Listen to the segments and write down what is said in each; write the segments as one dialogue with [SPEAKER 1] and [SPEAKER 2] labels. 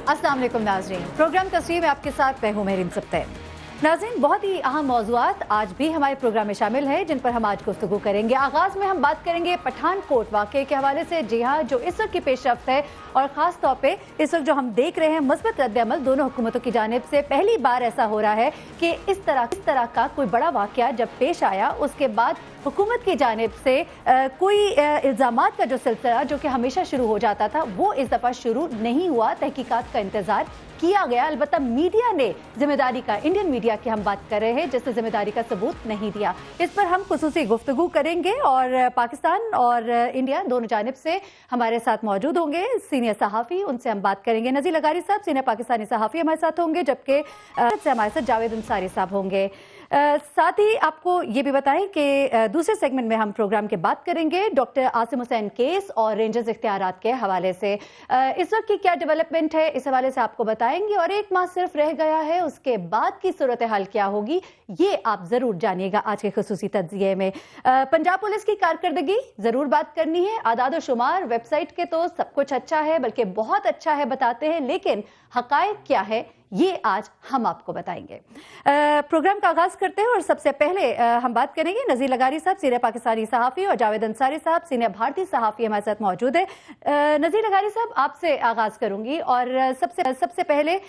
[SPEAKER 1] अस्सलाम वालेकुम नाज़रीन, प्रोग्राम तस्वीर में आपके साथ मैं हूं मेहरीन सब्ते। नाज़रीन, बहुत ही अहम मौज़ूआत आज भी हमारे प्रोग्राम में शामिल है जिन पर हम आज गुफ्तगू करेंगे। आगाज़ में हम बात करेंगे पठानकोट वाक़े के हवाले से। जी हाँ, जो इस वक्त की पेशरफ्त है और ख़ास तौर पे इस वक्त जो हम देख रहे हैं मुस्बत रद्द-ए-अमल दोनों हुकूमतों की जानिब से। पहली बार ऐसा हो रहा है कि इस तरह का कोई बड़ा वाक़या जब पेश आया उसके बाद हुकूमत की जानिब से कोई इल्ज़ामात का जो सिलसिला जो कि हमेशा शुरू हो जाता था वो इस दफ़ा शुरू नहीं हुआ। तहकीकात का इंतज़ार किया गया, अलबत्ता मीडिया ने जिम्मेदारी का, इंडियन मीडिया की हम बात कर रहे हैं जिसने जिम्मेदारी का सबूत नहीं दिया। इस पर हम खुसूसी गुफ्तगू करेंगे और पाकिस्तान और इंडिया दोनों जानिब से हमारे साथ मौजूद होंगे सीनियर सहाफ़ी, उनसे हम बात करेंगे। नज़ीर लगारी साहब सीनियर पाकिस्तानी सहाफ़ी हमारे साथ होंगे, जबकि हमारे साथ जावेद अंसारी साहब होंगे। साथ ही आपको ये भी बताएं कि दूसरे सेगमेंट में हम प्रोग्राम के बात करेंगे डॉक्टर आसिम हुसैन केस और रेंजर्स इख्तियारात के हवाले से। इस वक्त की क्या डेवलपमेंट है इस हवाले से आपको बताएंगे और एक माह सिर्फ रह गया है, उसके बाद की सूरत हाल क्या होगी ये आप जरूर जानिएगा आज के खुसूसी तज्जिये में। पंजाब पुलिस की कारकर्दगी जरूर बात करनी है। आदाद शुमार वेबसाइट के तो सब कुछ अच्छा है, बल्कि बहुत अच्छा है बताते हैं, लेकिन हकायक क्या है ये आज हम आपको बताएंगे। प्रोग्राम का आगाज करते हैं और सबसे पहले हम बात करेंगे नज़ीर लगारी साहब सीनियर पाकिस्तानी सहाफ़ी और जावेद अंसारी साहब सीनियर भारतीय सहाफ़ी हमारे साथ मौजूद है। नज़ीर लगारी साहब आपसे आगाज करूंगी और सबसे पहले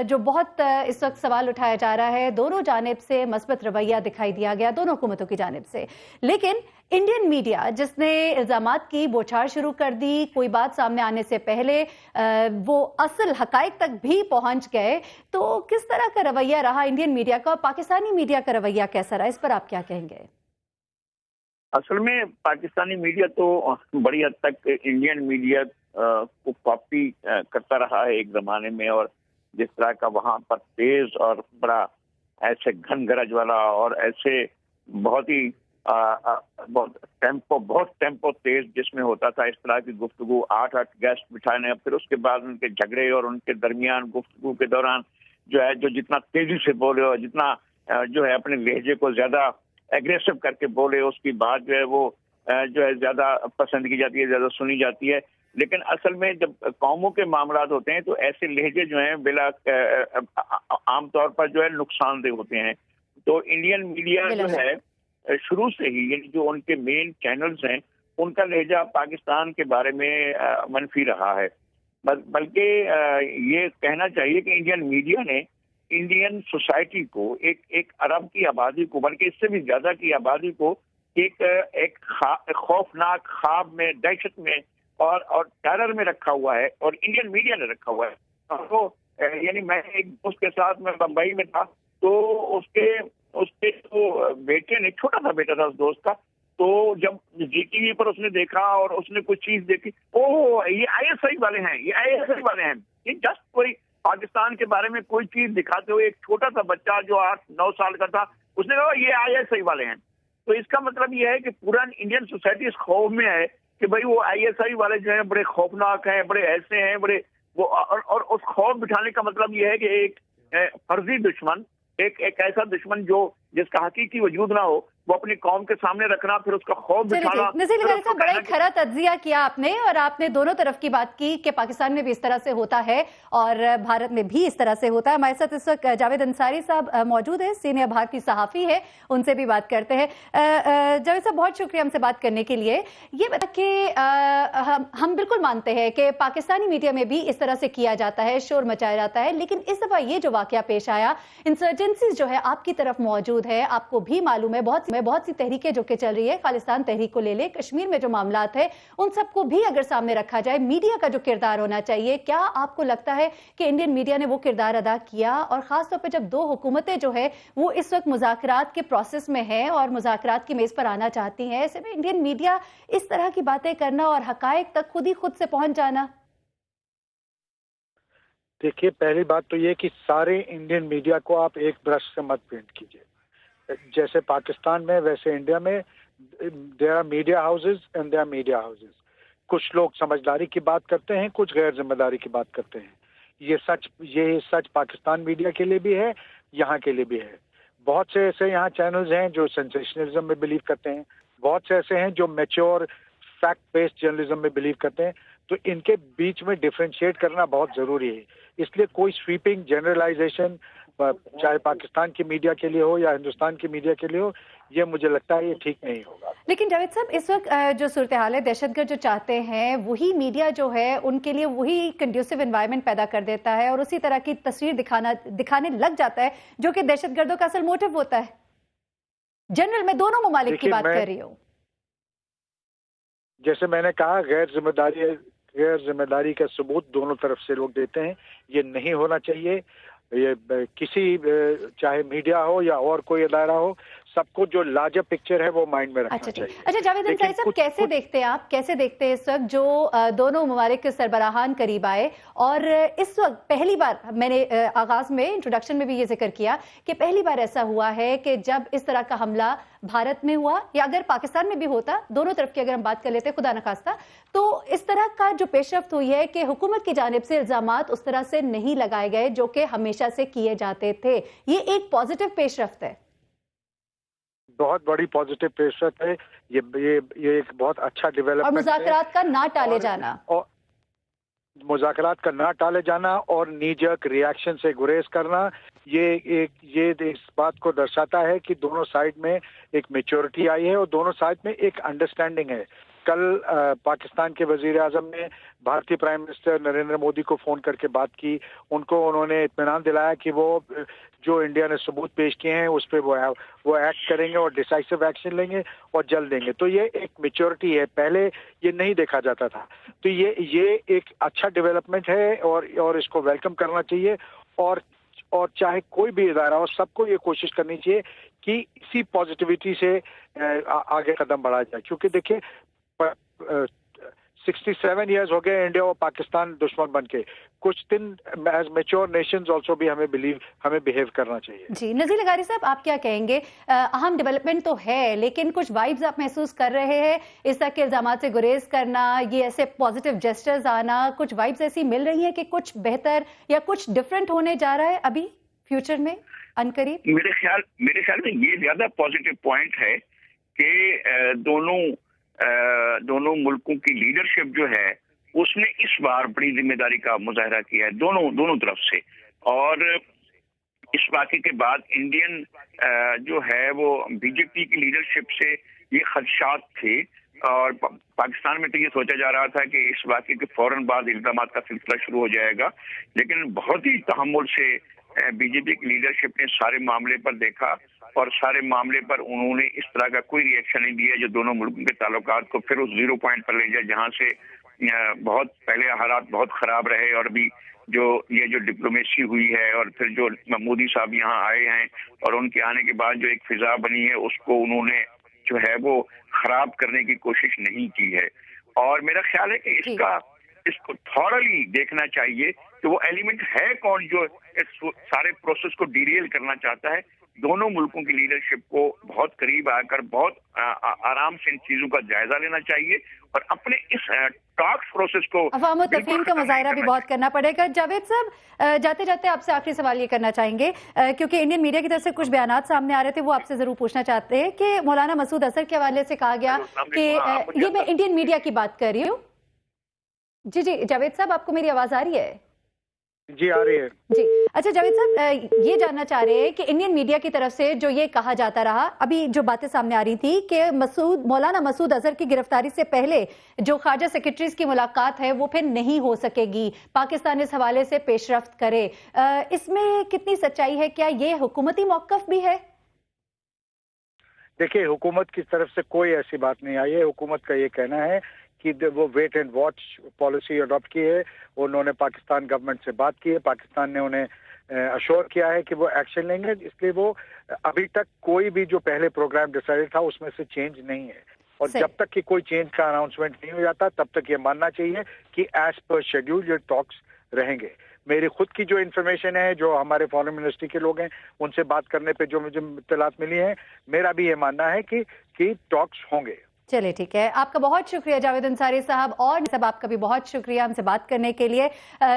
[SPEAKER 1] जो बहुत इस वक्त सवाल उठाया जा रहा है, दोनों जानिब से मस्बत रवैया दिखाई दिया गया दोनों हुकूमतों की जानिब से, लेकिन इंडियन मीडिया जिसने इल्ज़ामात की बौछार शुरू कर दी, कोई बात सामने आने से पहले वो असल हकायक तक भी पहुंच गए, तो किस तरह का रवैया रहा इंडियन मीडिया का और पाकिस्तानी मीडिया का रवैया कैसा रहा, इस पर आप क्या कहेंगे?
[SPEAKER 2] असल में पाकिस्तानी मीडिया तो बड़ी हद तक इंडियन मीडिया को कॉपी करता रहा है एक जमाने में, और जिस तरह का वहाँ पर तेज और बड़ा ऐसे घन गरज वाला और ऐसे बहुत ही बहुत टेम्पो तेज जिसमें होता था, इस तरह की गुफ्तगू 8 गेस्ट बिठाने, फिर उसके बाद उनके झगड़े और उनके दरमियान गुफ्तगू के दौरान जो है जो जितना तेजी से बोले और जितना जो है अपने लहजे को ज्यादा एग्रेसिव करके बोले, उसकी बात जो है वो जो है ज्यादा पसंद की जाती है, ज्यादा सुनी जाती है। लेकिन असल में जब कौमों के मामलात होते हैं तो ऐसे लहजे जो हैं बिला आमतौर पर जो है नुकसानदेह होते हैं। तो इंडियन मीडिया जो है शुरू से ही, यानी जो उनके मेन चैनल्स हैं, उनका लहजा पाकिस्तान के बारे में मनफी रहा है। बल्कि ये कहना चाहिए कि इंडियन मीडिया ने इंडियन सोसाइटी को एक अरब की आबादी को, बल्कि इससे भी ज्यादा की आबादी को एक खौफनाक ख्वाब में, दहशत में और टेरर में रखा हुआ है, और इंडियन मीडिया ने रखा हुआ है। तो यानी मैं एक दोस्त के साथ मैं बम्बई में था, तो उसके तो बेटे ने, छोटा सा बेटा था उस दोस्त का, तो जब जीटीवी पर उसने देखा और उसने कुछ चीज देखी, ओह ये आईएसआई वाले हैं, ये आईएसआई वाले हैं। ये जस्ट कोई पाकिस्तान के बारे में कोई चीज दिखाते हुए एक छोटा सा बच्चा जो 8-9 साल का था, उसने कहा ये आईएसआई वाले हैं। तो इसका मतलब ये है कि पूरा इंडियन सोसाइटी इस खौफ में है कि भाई वो आईएसआई वाले जो है बड़े खौफनाक हैं, बड़े ऐसे हैं, बड़े वो, और उस खौफ बिठाने का मतलब ये है कि एक फर्जी दुश्मन, एक ऐसा दुश्मन जो जिसका हकीकी वजूद ना हो, वो अपनी कौम के सामने रखना, फिर उसका खौफ बिठाना।
[SPEAKER 1] नज़ीर लगारी साहब, बड़ा ही खरा तज्जिया किया आपने, और आपने दोनों तरफ की बात की कि पाकिस्तान में भी इस तरह से होता है और भारत में भी इस तरह से होता है। हमारे साथ इस वक्त जावेद अंसारी साहब मौजूद है, सीनियर भारतीय सहाफ़ी है, उनसे भी बात करते हैं। जावेद साहब, बहुत शुक्रिया हमसे बात करने के लिए। ये बता कि हम बिल्कुल मानते हैं कि पाकिस्तानी मीडिया में भी इस तरह से किया जाता है, शोर मचाया जाता है, लेकिन इस दफ़ा ये जो वाक़या पेश आया, इंसर्जेंसी जो है आपकी तरफ मौजूद है, आपको भी मालूम है बहुत सी तहरीकें जो कि चल रही है, खालिस्तान तहरीक को ले ले, कश्मीर में जो मामलात है उन सबको भी अगर सामने रखा जाए, मीडिया का जो किरदार होना चाहिए, क्या आपको लगता है कि इंडियन मीडिया ने वो किरदार अदा किया? और खासतौर पर जब दो हुकूमतें जो है वो इस वक्त मुज़ाकरात के प्रोसेस में है और मुज़ाकरात की मेज पर आना चाहती हैं, ऐसे में इंडियन मीडिया इस तरह की बातें करना और हकायक तक खुद से पहुंच जाना?
[SPEAKER 3] देखिए, पहली बात तो ये कि सारे इंडियन मीडिया को आप एक ब्रश से मत पेंट कीजिए। जैसे पाकिस्तान में वैसे इंडिया में there are media houses and there are media houses. कुछ लोग समझदारी की बात करते हैं, कुछ गैर जिम्मेदारी की बात करते हैं। ये सच पाकिस्तान मीडिया के लिए भी है, यहाँ के लिए भी है। बहुत से ऐसे यहाँ चैनल्स हैं जो सेंसेशनलिज्म में बिलीव करते हैं, बहुत से ऐसे हैं जो मैच्योर फैक्ट बेस्ड जर्नलिज्म में बिलीव करते हैं, तो इनके बीच में डिफरेंशिएट करना बहुत जरूरी है। इसलिए कोई स्वीपिंग जनरलाइजेशन चाहे पाकिस्तान की मीडिया के लिए हो या हिंदुस्तान की मीडिया के लिए हो, ये मुझे लगता है ये ठीक नहीं होगा।
[SPEAKER 1] लेकिन जावेद साहब, इस वक्त जो सूरत हाल है, दहशतगर्द जो चाहते हैं वही मीडिया जो है उनके लिए वही कंड्यूसिव एनवायरनमेंट पैदा कर देता है और उसी तरह की तस्वीर दिखाने लग जाता है जो कि दहशतगर्दों का असल मोटिव होता है। जनरल मैं दोनों ममालिक की बात कर रही हूँ।
[SPEAKER 3] जैसे मैंने कहा, गैर जिम्मेदारी का सबूत दोनों तरफ से लोग देते हैं, ये नहीं होना चाहिए। ये किसी चाहे मीडिया हो या और कोई अदारा हो, सबको जो लार्जर पिक्चर है वो माइंड में रखना चाहिए।
[SPEAKER 1] अच्छा जावेद अंसारी साहब, कैसे देखते हैं आप, कैसे देखते हैं इस वक्त जो दोनों ममालिक के सरबराहान करीब आए और इस वक्त पहली बार, मैंने आगाज में इंट्रोडक्शन में भी ये जिक्र किया कि पहली बार ऐसा हुआ है कि जब इस तरह का हमला भारत में हुआ या अगर पाकिस्तान में भी होता, दोनों तरफ की अगर हम बात कर लेते खुदा न खास्ता, तो इस तरह का जो पेशरफ्त हुई है कि हुकूमत की जानिब से इल्जामात उस तरह से नहीं लगाए गए जो कि हमेशा से किए जाते थे। ये एक पॉजिटिव पेशरफ्त है,
[SPEAKER 3] बहुत बड़ी पॉजिटिव पेशरफ्त है। ये एक बहुत अच्छा डेवलपमेंट
[SPEAKER 1] और मुज़ाकरात का ना टाले जाना,
[SPEAKER 3] और मुज़ाकरात का ना टाले जाना और नीजक रिएक्शन से गुरेज करना, ये इस बात को दर्शाता है कि दोनों साइड में एक मैच्योरिटी आई है और दोनों साइड में एक अंडरस्टैंडिंग है। कल पाकिस्तान के वजीर आजम ने भारतीय प्राइम मिनिस्टर नरेंद्र मोदी को फोन करके बात की, उन्होंने इत्मीनान दिलाया कि वो जो इंडिया ने सबूत पेश किए हैं उस पर वो एक्ट करेंगे और डिसाइसिव एक्शन लेंगे और जल्द देंगे। तो ये एक मैच्योरिटी है, पहले ये नहीं देखा जाता था। तो ये एक अच्छा डेवलपमेंट है और इसको वेलकम करना चाहिए और चाहे कोई भी इदारा हो, सबको ये कोशिश करनी चाहिए कि इसी पॉजिटिविटी से आगे कदम बढ़ाया जाए। क्योंकि देखिए 67 इयर्स हो गए इंडिया और पाकिस्तान दुश्मन बन के, कुछ दिन एज मैच्योर नेशंस आल्सो भी हमें बिहेव करना चाहिए।
[SPEAKER 1] जी नज़ीर लगारी साहब, आप क्या कहेंगे? अहम डेवलपमेंट तो है, लेकिन कुछ वाइब्स आप महसूस कर रहे हैं इस तरह के इल्जामात से गुरेज करना, ये ऐसे पॉजिटिव जेस्चर्स आना, कुछ वाइब्स ऐसी मिल रही हैं कि कुछ बेहतर या कुछ डिफरेंट होने जा रहा है अभी फ्यूचर में अनकरीब?
[SPEAKER 2] मेरे ख्याल में ये ज्यादा पॉजिटिव पॉइंट है कि दोनों मुल्कों की लीडरशिप जो है उसने इस बार बड़ी जिम्मेदारी का मुजाहरा किया है दोनों तरफ से। और इस वाक़े के बाद इंडियन जो है वो बीजेपी की लीडरशिप से ये खदशात थे और पाकिस्तान में तो ये सोचा जा रहा था कि इस वाक़े के फौरन बाद इल्जामात का सिलसिला शुरू हो जाएगा, लेकिन बहुत ही तहम्मुल से बीजेपी की लीडरशिप ने सारे मामले पर देखा और सारे मामले पर उन्होंने इस तरह का कोई रिएक्शन नहीं दिया जो दोनों मुल्कों के ताल्लुकात को फिर उस 0 पॉइंट पर ले जाए जहां से बहुत पहले हालात बहुत खराब रहे और अभी जो डिप्लोमेसी हुई है और फिर जो मोदी साहब यहाँ आए हैं और उनके आने के बाद जो एक फिजा बनी है उसको उन्होंने जो है वो खराब करने की कोशिश नहीं की है। और मेरा ख्याल है कि इसको थॉरली देखना चाहिए कि वो एलिमेंट है कौन जो इस सारे प्रोसेस को डिरेल करना चाहता है। दोनों मुल्कों की लीडरशिप को बहुत करीब आकर बहुत आराम से इन चीजों का जायजा लेना चाहिए और अपने इस टॉक्स प्रोसेस को
[SPEAKER 1] अवाम तफहीम का मुजाहरा भी बहुत करना पड़ेगा। जावेद साहब, जाते जाते आपसे आखिरी सवाल ये करना चाहेंगे क्योंकि इंडियन मीडिया की तरफ से कुछ बयानात सामने आ रहे थे, वो आपसे जरूर पूछना चाहते हैं कि मौलाना मसूद अजहर के हवाले से कहा गया कि ये मैं इंडियन मीडिया की बात कर रही हूँ। जी जावेद साहब, आपको मेरी आवाज आ रही है?
[SPEAKER 3] जी आ रही है।
[SPEAKER 1] जी अच्छा जावेद साहब, ये जानना चाह रहे हैं कि इंडियन मीडिया की तरफ से जो ये कहा जाता रहा, अभी जो बातें सामने आ रही थी कि मौलाना मसूद अजहर की गिरफ्तारी से पहले जो खारजा सेक्रेटरीज की मुलाकात है वो फिर नहीं हो सकेगी, पाकिस्तान इस हवाले से पेशरफ्त करे, इसमें कितनी सच्चाई है? क्या ये हुकूमती मौक़िफ़ भी है?
[SPEAKER 3] देखिए, हुकूमत की तरफ से कोई ऐसी बात नहीं आई है। हुकूमत का ये कहना है कि वो wait and watch policy adopt की है। उन्होंने पाकिस्तान गवर्नमेंट से बात की है, पाकिस्तान ने उन्हें अश्योर किया है कि वो एक्शन लेंगे, इसलिए वो अभी तक कोई भी जो पहले प्रोग्राम डिसाइडेड था उसमें से चेंज नहीं है। और जब तक कि कोई चेंज का अनाउंसमेंट नहीं हो जाता तब तक ये मानना चाहिए कि एज पर शेड्यूल ये टॉक्स रहेंगे। मेरी खुद की जो इन्फॉर्मेशन है, जो हमारे फॉरेन मिनिस्ट्री के लोग हैं उनसे बात करने पे जो मुझे इत्तलात मिली है, मेरा भी ये मानना है कि टॉक्स होंगे।
[SPEAKER 1] चलिए ठीक है, आपका बहुत शुक्रिया जावेद अंसारी साहब, और सब आपका भी बहुत शुक्रिया हमसे बात करने के लिए।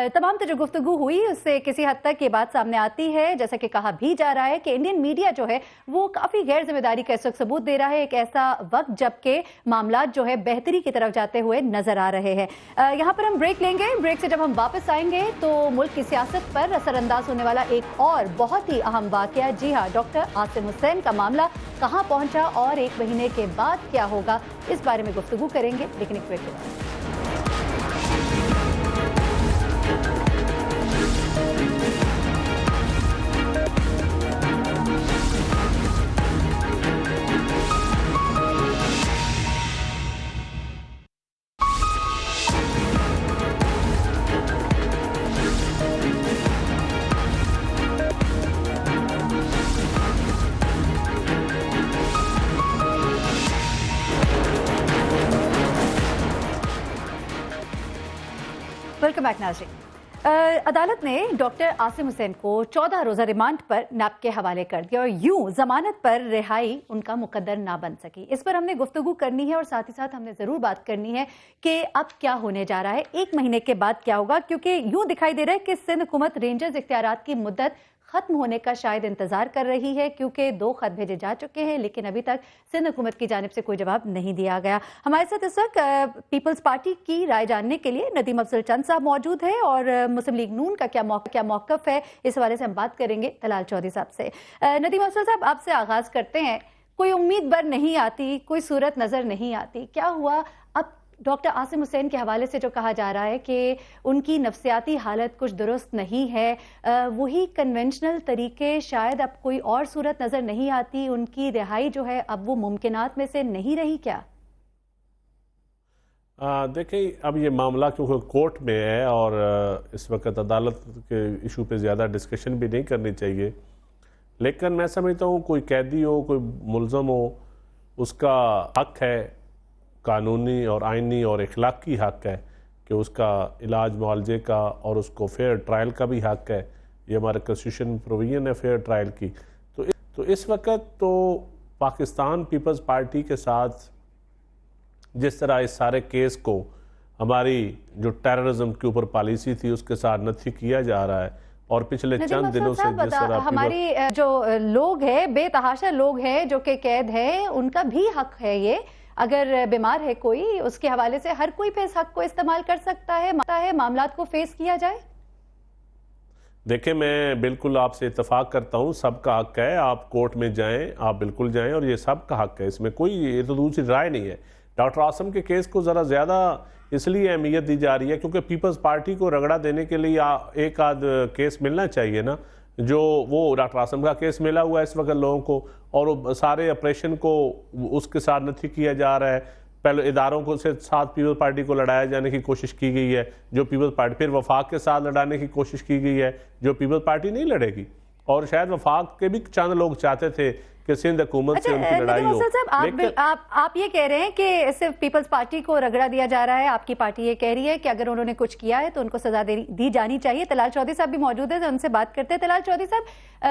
[SPEAKER 1] तमाम जो गुफ्तगू हुई उससे किसी हद तक ये बात सामने आती है, जैसा कि कहा भी जा रहा है कि इंडियन मीडिया जो है वो काफ़ी गैर जिम्मेदारी का इस वक्त सबूत दे रहा है, एक ऐसा वक्त जबकि मामला जो है बेहतरी की तरफ जाते हुए नजर आ रहे हैं। यहाँ पर हम ब्रेक लेंगे, ब्रेक से जब हम वापस आएंगे तो मुल्क की सियासत पर असरअंदाज होने वाला एक और बहुत ही अहम वाकया, जी हाँ, डॉक्टर आसिम हुसैन का मामला कहाँ पहुंचा और 1 महीने के बाद क्या होगा, इस बारे में गुफ्तगू करेंगे, लेकिन एक ब्रेक के बाद। वेलकम बैक नाज़रीन। अदालत ने डॉक्टर आसिम हुसैन को 14 रोज़ा रिमांड पर नैब के हवाले कर दिया और यूं जमानत पर रिहाई उनका मुकद्दर ना बन सकी। इस पर हमने गुफ्तगू करनी है और साथ ही साथ हमने ज़रूर बात करनी है कि अब क्या होने जा रहा है, 1 महीने के बाद क्या होगा, क्योंकि यूं दिखाई दे रहा है कि सिंध हुकूमत रेंजर्स इख्तियारात की मुद्दत खत्म होने का शायद इंतजार कर रही है, क्योंकि 2 खत भेजे जा चुके हैं लेकिन अभी तक सिंध हुकूमत की जानिब से कोई जवाब नहीं दिया गया। हमारे साथ इस वक्त पीपल्स पार्टी की राय जानने के लिए नदीम अफजल चंद साहब मौजूद है और मुस्लिम लीग नून का क्या मौक़िफ़ है, इस हवाले से हम बात करेंगे तलाल चौधरी साहब से। नदीम अफजल साहब, आपसे आगाज़ करते हैं। कोई उम्मीद बर नहीं आती, कोई सूरत नज़र नहीं आती, क्या हुआ? अब डॉक्टर आसिम हुसैन के हवाले से जो कहा जा रहा है कि उनकी नफ्सियाती हालत कुछ दुरुस्त नहीं है, वही कन्वेंशनल तरीके शायद अब कोई और सूरत नज़र नहीं आती, उनकी रिहाई जो है अब वो मुमकिनात में से नहीं रही क्या?
[SPEAKER 4] देखिए, अब ये मामला क्योंकि कोर्ट में है और इस वक्त अदालत के इशू पे ज़्यादा डिस्कशन भी नहीं करनी चाहिए, लेकिन मैं समझता हूँ कोई कैदी हो, कोई मुलज़म हो, उसका हक है, कानूनी और आइनी और इखलाकी हक है कि उसका इलाज मुआलजे का और उसको फेयर ट्रायल का भी हक है। ये हमारे कॉन्स्टिट्यूशन प्रोविजन है फेयर ट्रायल की। तो इस वक्त तो पाकिस्तान पीपल्स पार्टी के साथ जिस तरह इस सारे केस को हमारी जो टेररिज्म के ऊपर पॉलिसी थी उसके साथ नथी किया जा रहा है, और पिछले चंद दिनों से जिस तरह
[SPEAKER 1] हमारी जो लोग हैं, बेतहाशा लोग हैं जो कि कैद है, उनका भी हक है ये। अगर बीमार है कोई, उसके हवाले से हर कोई इस हक को इस्तेमाल कर सकता है मामलात को फेस किया जाए।
[SPEAKER 4] देखिए, मैं बिल्कुल आपसे इत्तेफाक करता हूँ, सबका हक है, आप कोर्ट में जाएं, आप बिल्कुल जाएं, और ये सबका हक है, इसमें कोई ये तो दूसरी राय नहीं है। डॉक्टर आसिम के केस को ज़रा ज़्यादा इसलिए अहमियत दी जा रही है क्योंकि पीपल्स पार्टी को रगड़ा देने के लिए एक आध केस मिलना चाहिए ना, जो वो डॉक्टर आसिम का केस मिला हुआ है इस वक्त लोगों को, और सारे ऑपरेशन को उसके साथ नथी किया जा रहा है। पहले इदारों को से साथ पीपल्स पार्टी को लड़ाया जाने की कोशिश की गई है, जो पीपल्स पार्टी, फिर वफाक के साथ लड़ाने की कोशिश की गई है, जो पीपल्स पार्टी नहीं लड़ेगी, और शायद वफाक के भी चंद लोग चाहते थे कि सिंध हुकूमत से उनकी लड़ाई हो।
[SPEAKER 1] आप ये कह रहे हैं कि सिर्फ पीपल्स पार्टी को रगड़ा दिया जा रहा है, आपकी पार्टी ये कह रही है कि अगर उन्होंने कुछ किया है तो उनको सजा दी जानी चाहिए। तलाल चौधरी साहब भी मौजूद है तो उनसे बात करते हैं। तलाल चौधरी साहब,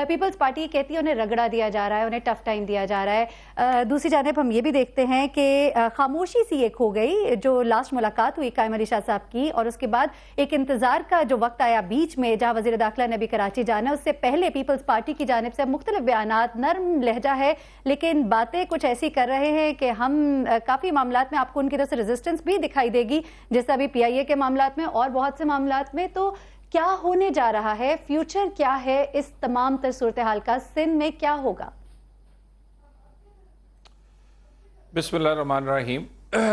[SPEAKER 1] पीपल्स पार्टी कहती है उन्हें रगड़ा दिया जा रहा है, उन्हें टफ टाइम दिया जा रहा है। दूसरी जानिब हम ये भी देखते हैं कि खामोशी सी एक हो गई, जो लास्ट मुलाकात हुई कायम अली शाह साहब की, और उसके बाद एक इंतजार का जो वक्त आया बीच में जहाँ वज़ीर दाखिला ने भी कराची जाना, उससे पहले पीपल्स पार्टी की जानिब से मुख्तलिफ बयानात, नर्म लहजा है लेकिन बातें कुछ ऐसी कर रहे हैं कि हम काफ़ी मामलात में आपको उनकी तरफ से रेजिस्टेंस भी दिखाई देगी, जैसा अभी PIA के मामलात में और बहुत से मामलात में। तो क्या होने जा रहा है, फ्यूचर क्या है इस तमाम तर सूरत हाल का, सिंध में क्या होगा?
[SPEAKER 5] बिस्मिल्लाहिर्रहमानिर्रहीम।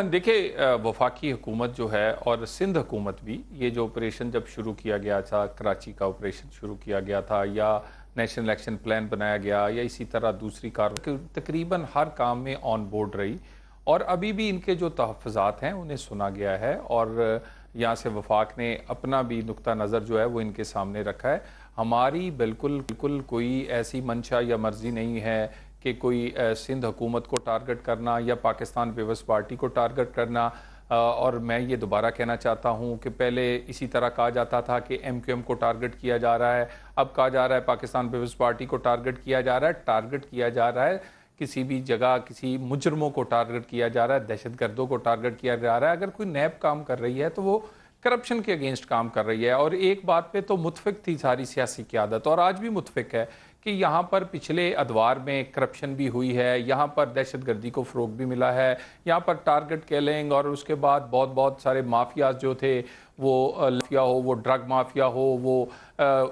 [SPEAKER 5] देखिए, वफाकी हुकूमत जो है और सिंध हुकूमत भी, ये जो ऑपरेशन जब शुरू किया गया था, कराची का ऑपरेशन शुरू किया गया था, या नेशनल एक्शन प्लान बनाया गया, या इसी तरह दूसरी कार्रवाई, तकरीबन हर काम में ऑन बोर्ड रही, और अभी भी इनके जो तहफ़्फ़ुज़ात हैं उन्हें सुना गया है, और यहाँ से वफाक ने अपना भी नुक्ता नज़र जो है वो इनके सामने रखा है। हमारी बिल्कुल कोई ऐसी मंशा या मर्ज़ी नहीं है कि कोई सिंध हुकूमत को टारगेट करना या पाकिस्तान पीपल्स पार्टी को टारगेट करना। और मैं ये दोबारा कहना चाहता हूँ कि पहले इसी तरह कहा जाता था कि MQM को टारगेट किया जा रहा है, अब कहा जा रहा है पाकिस्तान पीपल्स पार्टी को टारगेट किया जा रहा है। टारगेट किया जा रहा है کسی بھی جگہ کسی مجرموں کو ٹارگٹ کیا جا رہا ہے, دہشت گردوں کو ٹارگٹ کیا جا رہا ہے. اگر کوئی نیب کام کر رہی ہے تو وہ کرپشن کے اگینسٹ کام کر رہی ہے. اور ایک بات پہ تو متفق تھی ساری سیاسی قیادت, اور آج بھی متفق ہے کہ یہاں پر پچھلے ادوار میں کرپشن بھی ہوئی ہے, یہاں پر دہشت گردی کو فروغ بھی ملا ہے, یہاں پر ٹارگٹ کیلنگ اور اس کے بعد بہت سارے مافیاز جو تھے, وہ مافیا ہو, وہ ڈرگ مافیا ہو, وہ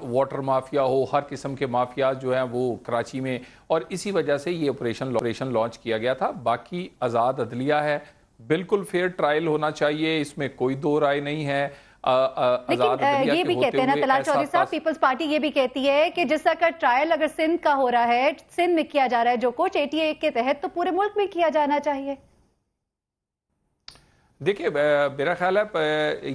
[SPEAKER 5] واٹر مافیا ہو, ہر قسم کے مافیاز جو ہیں وہ کراچی میں, اور اسی وجہ سے یہ آپریشن لانچ کیا گیا تھا. باقی آزاد عدلیہ ہے, بالکل فیئر ٹرائل ہونا چاہیے, اس میں کوئی دو رائے نہیں ہے.
[SPEAKER 1] لیکن یہ بھی کہتے ہیں نا طلال چودھری صاحب, پیپلز پارٹی یہ بھی کہتی ہے کہ جس طرح کا ٹرائل اگر سندھ کا ہو رہا ہے, سندھ میں کیا جا رہا ہے جو کچھ 88 کے تحت, تو پورے ملک میں کیا جانا چاہیے.
[SPEAKER 5] دیکھیں میرا خیال ہے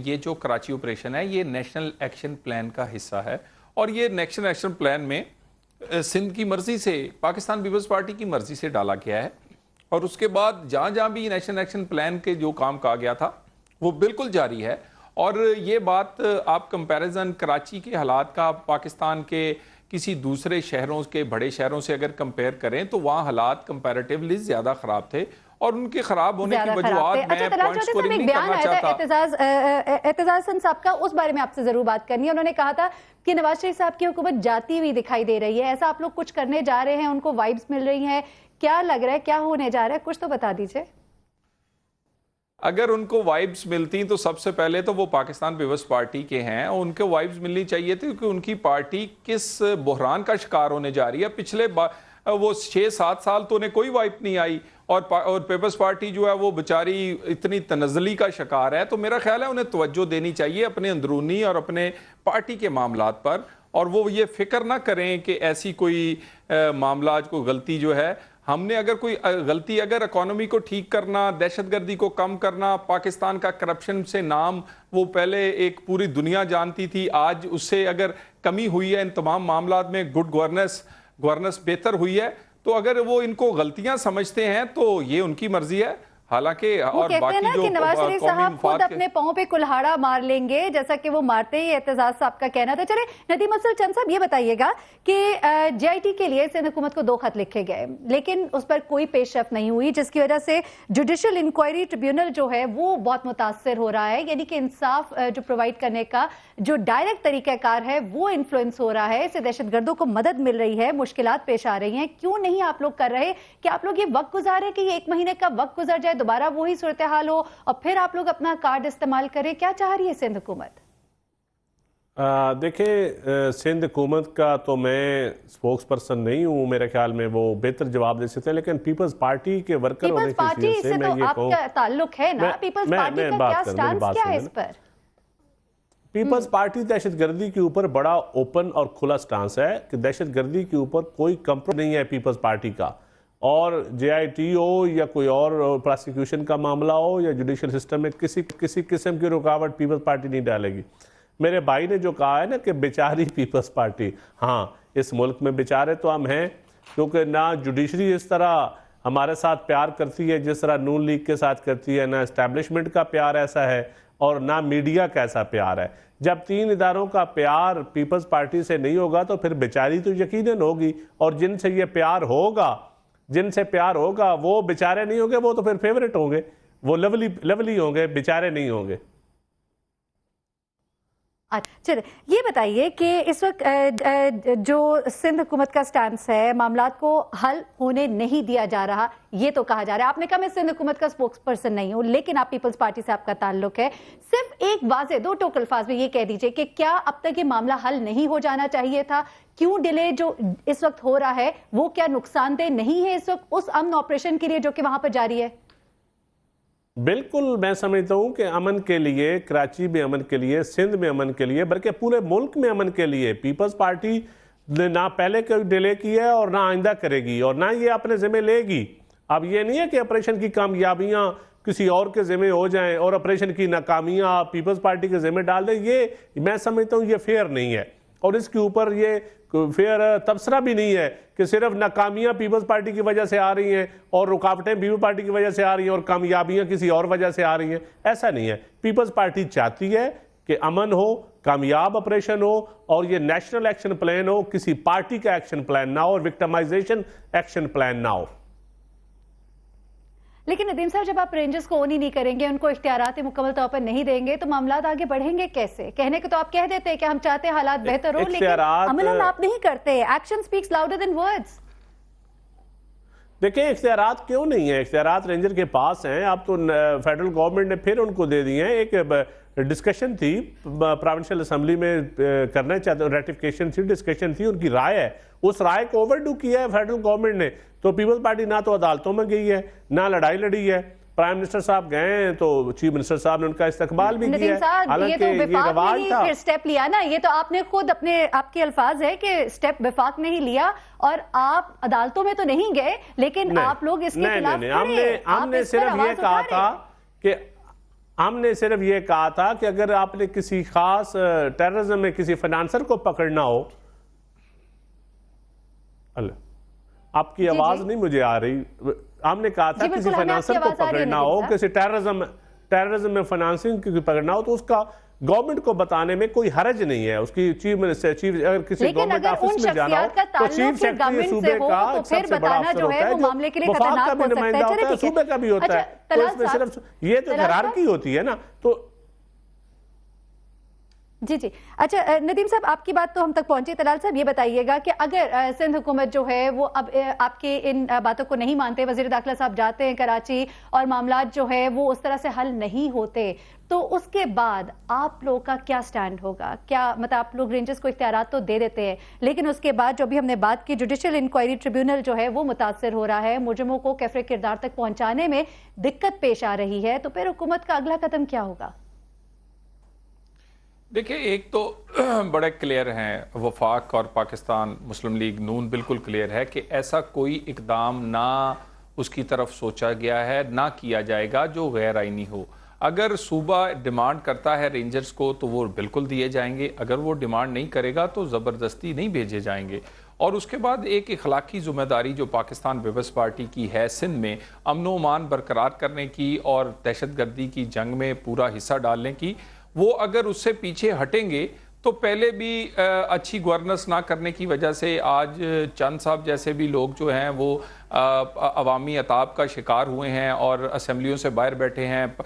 [SPEAKER 5] یہ جو کراچی آپریشن ہے یہ نیشنل ایکشن پلان کا حصہ ہے, اور یہ نیشنل ایکشن پلان میں سندھ کی مرضی سے, پاکستان پیپلز پارٹی کی مرضی سے ڈالا گیا ہے. اور اس کے بعد جہاں بھی نیشنل ایکشن پلان کے جو کام کہا گیا تھا وہ بالکل جاری ہے. اور یہ بات آپ کمپیریزن کراچی کے حالات کا پاکستان کے کسی دوسرے شہروں کے بڑے شہروں سے اگر کمپیئر کریں تو وہاں حالات کمپیریٹیولی زیادہ خراب تھے, اور ان کے خراب ہونے کی وجوہات میں پوائنٹ سکورنگ نہیں کرنا چاہتا.
[SPEAKER 1] اعتزاز حسن صاحب کا اس بارے میں آپ سے ضرور بات کرنی ہے. انہوں نے کہا تھا کہ نواز شریف صاحب کی حکومت جاتی ہوئی دکھائی دے رہی ہے, ایسا آپ لوگ کچھ کرنے جا رہے ہیں, ان کو وائبز مل رہی ہیں, کیا لگ رہا ہے, کیا ہونے جا رہا ہے, کچھ تو بتا دیجئے.
[SPEAKER 5] اگر ان کو وائبز ملتی تو سب سے پہلے تو وہ پاکستان پیپلز پارٹی کے ہیں, ان کو وائبز ملنی چاہیے تھی کہ ان کی پارٹی کس بحران کا شکار ہونے جا رہی ہے. پچھلے وہ 6-7 سال تو انہیں کوئی وائب نہیں آئی, اور پیپلز پارٹی جو ہے وہ بیچاری اتنی تنزلی کا شکار ہے. تو میرا خیال ہے انہیں توجہ دینی چاہیے اپنے اندرونی اور اپنے پارٹی کے معاملات پر, اور وہ یہ فکر نہ کریں کہ ایسی کوئی معاملات کو غلطی جو ہے ہم نے اگر کوئی غلطی, اگر اکانومی کو ٹھیک کرنا, دہشت گردی کو کم کرنا, پاکستان کا کرپشن سے نام وہ پہلے ایک پوری دنیا جانتی تھی, آج اس سے اگر کمی ہوئی ہے ان تمام معاملات میں, گڈ گورننس بہتر ہوئی ہے, تو اگر وہ ان کو غلطیاں سمجھتے ہیں تو یہ ان کی مرضی ہے. حالانکہ
[SPEAKER 1] وہ کہتے ہیں نا کہ نواز شریف صاحب خود اپنے پاؤں پہ کلہاڑا مار لیں گے, جیسا کہ وہ مارتے ہی اعتزاز صاحب کا کہنا تھا. چلے ندیم افضل چند صاحب یہ بتائیے گا کہ جے آئی ٹی کے لیے سندھ حکومت کو 2 خط لکھے گئے, لیکن اس پر کوئی پیش رفت نہیں ہوئی, جس کی وجہ سے جوڈیشل انکوائری ٹریبیونل جو ہے وہ بہت متاثر ہو رہا ہے. یعنی کہ انصاف جو پرووائڈ کرنے کا جو ڈائریکٹ طریقہ کار ہے وہ انفلوئنس ہو رہا ہے, اس سے دہشت گردوں کو مدد مل رہی ہے, مشکلات پیش آ رہی ہیں. کیوں نہیں آپ لوگ کر رہے کہ آپ لوگ یہ وقت گزارے کہ یہ 1 مہینے کا وقت گزر جائے, دوبارہ وہی صورتحال ہو اور پھر آپ لوگ اپنا کارڈ استعمال کریں؟ کیا چاہ رہی ہے سندھ حکومت؟
[SPEAKER 4] دیکھیں سندھ حکومت کا تو میں سپوکس پرسن نہیں ہوں, میرے خیال میں وہ بہتر جواب دے سکتے ہیں, لیکن پیپلز پارٹی کے ورکر ہونے کی حیثیت سے میں یہ کہوں,
[SPEAKER 1] پیپلز پارٹی سے تو آپ کا تعلق ہے نا, پیپلز پارٹی کا کیا سٹانس کیا ہے اس پر؟
[SPEAKER 4] پیپلز پارٹی دہشت گردی کے اوپر بڑا اوپن اور کھلا سٹانس ہے کہ دہشت گردی کے اوپر کوئی کمپرومائز نہیں ہے پیپلز پارٹی کا, اور جے آئی ٹی ہو یا کوئی اور پراسیکیوشن کا معاملہ ہو یا جوڈیشل سسٹم میں کسی قسم کی رکاوٹ پیپلز پارٹی نہیں ڈالے گی. میرے بھائی نے جو کہا ہے نا کہ بیچاری پیپلز پارٹی, ہاں اس ملک میں بیچارے تو ہم ہیں, کیونکہ نہ جوڈیشری اس طرح ہمارے ساتھ پیار کرتی ہے جس طرح نون لیگ کے ساتھ کرتی ہے, نہ اسٹیبلشمنٹ کا پیار ایسا ہے, اور نہ میڈیا کا ایسا پیار ہے. جب 3 اداروں کا پیار پیپلز پارٹی سے نہیں ہوگا تو پھر بیچاری تو یقیناً ہوگی, اور جن سے یہ پیار ہوگا وہ بیچارے نہیں ہوں گے, وہ تو پھر فیورٹ ہوں گے, وہ لولی ہوں گے, بیچارے نہیں ہوں گے.
[SPEAKER 1] چلے یہ بتائیے کہ اس وقت جو سندھ حکومت کا سٹانس ہے, معاملات کو حل ہونے نہیں دیا جا رہا, یہ تو کہا جا رہا ہے. آپ نے کہا میں سندھ حکومت کا سپوکس پرسن نہیں ہوں, لیکن آپ پیپلز پارٹی سے آپ کا تعلق ہے. صرف ایک واضح 2 ٹوک الفاظ میں یہ کہہ دیجئے کہ کیا اب تک یہ معاملہ حل نہیں ہو جانا چاہیے تھا؟ کیوں ڈیلے جو اس وقت ہو رہا ہے وہ کیا نقصان دہ نہیں ہے اس وقت اس امن آپریشن کے لیے جو کہ وہاں پر جاری ہے؟
[SPEAKER 4] بالکل میں سمجھتا ہوں کہ امن کے لیے, کراچی میں امن کے لیے, سندھ میں امن کے لیے, بلکہ پورے ملک میں امن کے لیے پیپلز پارٹی نے نہ پہلے کوئی ڈیلے کی ہے اور نہ آئندہ کرے گی, اور نہ یہ اپنے ذمہ لے گی. اب یہ نہیں ہے کہ آپریشن کی کامیابیاں کسی اور کے ذمہ ہو جائیں اور آپریشن کی ناکامیاں پیپلز پارٹی کے ذمہ ڈال دیں. یہ میں سمجھتا ہوں یہ فیئر نہیں ہے, اور اس کے اوپر یہ فیئر تبصرہ بھی نہیں ہے کہ صرف ناکامیاں پیپلز پارٹی کی وجہ سے آ رہی ہیں اور رکاوٹیں پیپلز پارٹی کی وجہ سے آ رہی ہیں اور کامیابیاں کسی اور وجہ سے آ رہی ہیں. ایسا نہیں ہے. پیپلز پارٹی چاہتی ہے کہ امن ہو, کامیاب آپریشن ہو, اور یہ نیشنل ایکشن پلان ہو, کسی پارٹی کا ایکشن پلان نہ ہو اور وکٹمائزیشن ایکشن پلان نہ ہو.
[SPEAKER 1] लेकिन नदीम साहब, जब आप रेंजर्स को ओन ही नहीं करेंगे, उनको इख्तियारात मुकम्मल तौर पर नहीं देंगे, तो मामलात आगे बढ़ेंगे कैसे? कहने को तो आप कह देते हैं कि हम चाहते हैं हालात बेहतर हो, लेकिन अमलन आप नहीं करते। Action speaks louder than words.
[SPEAKER 4] देखिए, इख्तियारात क्यों नहीं है? इख्तियारात रेंजर के पास हैं। अब तो फेडरल गवर्नमेंट ने फिर उनको दे दिए हैं। एक डिस्कशन थी प्रोविंशियल असेंबली में, करना चाहते, रेटिफिकेशन थी, डिस्कशन थी, उनकी राय है, उस राय को ओवरडू किया है फेडरल गवर्नमेंट ने। तो पीपल्स पार्टी ना तो अदालतों में गई है, ना लड़ाई लड़ी है। प्राइम मिनिस्टर साहब गए हैं तो चीफ मिनिस्टर साहब ने उनका इस्तकबाल भी किया है।
[SPEAKER 1] हालांकि ये रवाज था, फिर स्टेप लिया ना, ये तो आपने खुद आपके अल्फाज है कि स्टेप विफाक ने ही लिया, और आप अदालतों में तो नहीं गए, लेकिन आप लोग इसके खिलाफ खड़े।
[SPEAKER 4] हमने सिर्फ ये कहा था कि अगर आपने किसी खास टेररिज्म में किसी फाइनेंसर को पकड़ना हो, आपकी आवाज नहीं मुझे आ रही, हमने कहा था किसी फाइनेंसर को पकड़ना हो, किसी टेररिज्म में फाइनेंसिंग की पकड़ना हो, तो उसका गवर्नमेंट को बताने में कोई हरज नहीं है। उसकी चीफ अगर किसी गवर्नमेंट ऑफिस में जाना हो तो चीफ सेक्रेटरी सूबे का सबसे बड़ा अफसर होता है, जो वफाक का भी नुमाइंदा होता है, सूबे का भी होता है। तो इसमें सिर्फ ये तो हायरार्की होती है ना। तो
[SPEAKER 1] जी जी, अच्छा नदीम साहब, आपकी बात तो हम तक पहुंची। तलाल साहब, ये बताइएगा कि अगर सिंध हुकूमत जो है वो अब आपके इन बातों को नहीं मानते, वजीर दाखिला साहब जाते हैं कराची और मामलात जो है वो उस तरह से हल नहीं होते, तो उसके बाद आप लोग का क्या स्टैंड होगा? क्या मतलब आप लोग रेंजर्स को इख्तियारात तो दे देते हैं, लेकिन उसके बाद जो भी हमने बात की, जुडिशियल इंक्वायरी ट्रिब्यूनल जो है वो मुतासर हो रहा है, मुजरिमों को कैफरे किरदार तक पहुंचाने में दिक्कत पेश आ रही है, तो फिर हुकूमत का अगला कदम क्या होगा?
[SPEAKER 5] देखिए, एक तो बड़े क्लियर हैं, वफाक और पाकिस्तान मुस्लिम लीग नून बिल्कुल क्लियर है कि ऐसा कोई इकदाम ना उसकी तरफ सोचा गया है, ना किया जाएगा जो गैर आईनी हो। अगर सूबा डिमांड करता है रेंजर्स को तो वो बिल्कुल दिए जाएंगे, अगर वो डिमांड नहीं करेगा तो ज़बरदस्ती नहीं भेजे जाएंगे। और उसके बाद एक इखलाकी ज़िम्मेदारी जो पाकिस्तान पीपल्स पार्टी की है सिंध में अमन अमान बरकरार करने की और दहशतगर्दी की जंग में पूरा हिस्सा डालने की, वो अगर उससे पीछे हटेंगे तो पहले भी अच्छी गवर्नेंस ना करने की वजह से आज चंद साहब जैसे भी लोग जो हैं वो अवामी अताब का शिकार हुए हैं और असम्बलियों से बाहर बैठे हैं।